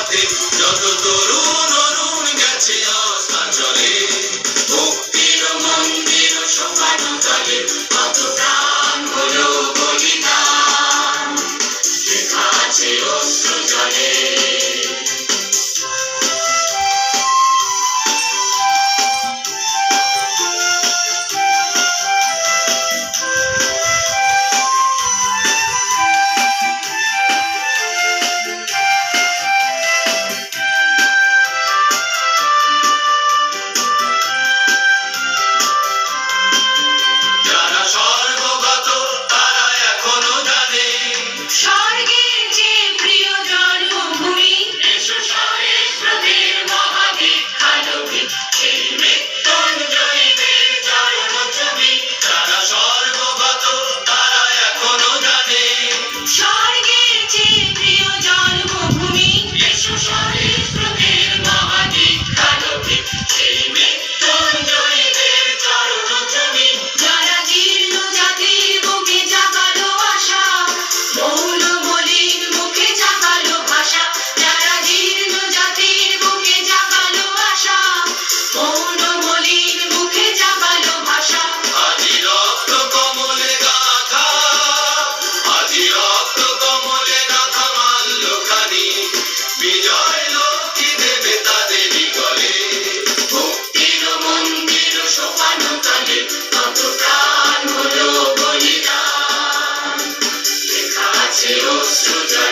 পথে যত তরুণ অরুণ গেছে অস্তাঞ্চলে। মুক্তির মন্দির শোভানো তলে কত প্রাণ হলো বলিদান, লেখা আছে অশ্রু জলে। যারা স্বর্গগত তারা এখনো জানে স্বর্গের চেয়ে প্রিয় জন্মভূমি। এসো সহস্রদের মহাবিখ্যাত গীত, সেই মৃত্যুঞ্জয়ীদের চরণ ছবি। যারা স্বর্গগত তারা এখনো জানে স্বর্গের চেয়ে প্রিয় জন্মভূমি। এসো সহস্রদের মহাবিখ্যাত গীত, সেই মৃত্যুঞ্জয়ীদের চরণ ছবি। যারা জীর্ণ জাতির বুকে জাগালো আশা, মৌন মলিন মুখে জাগালো ভাষা। যারা জীর্ণ জাতির বুকে জাগালো আশা, মৌন মলিন মুখে জাগালো ভাষা। আজি রক্ত কমলে গাথা, আজি রক্ত কমলে গাথা মাল্যখানি, বিজয় লক্ষ্মী দেবে তাদেরই গলে। মুক্তির মন্দির শোভানো তলে কত প্রাণ হলো বলিদান, লেখা আছে অশ্রু জলে।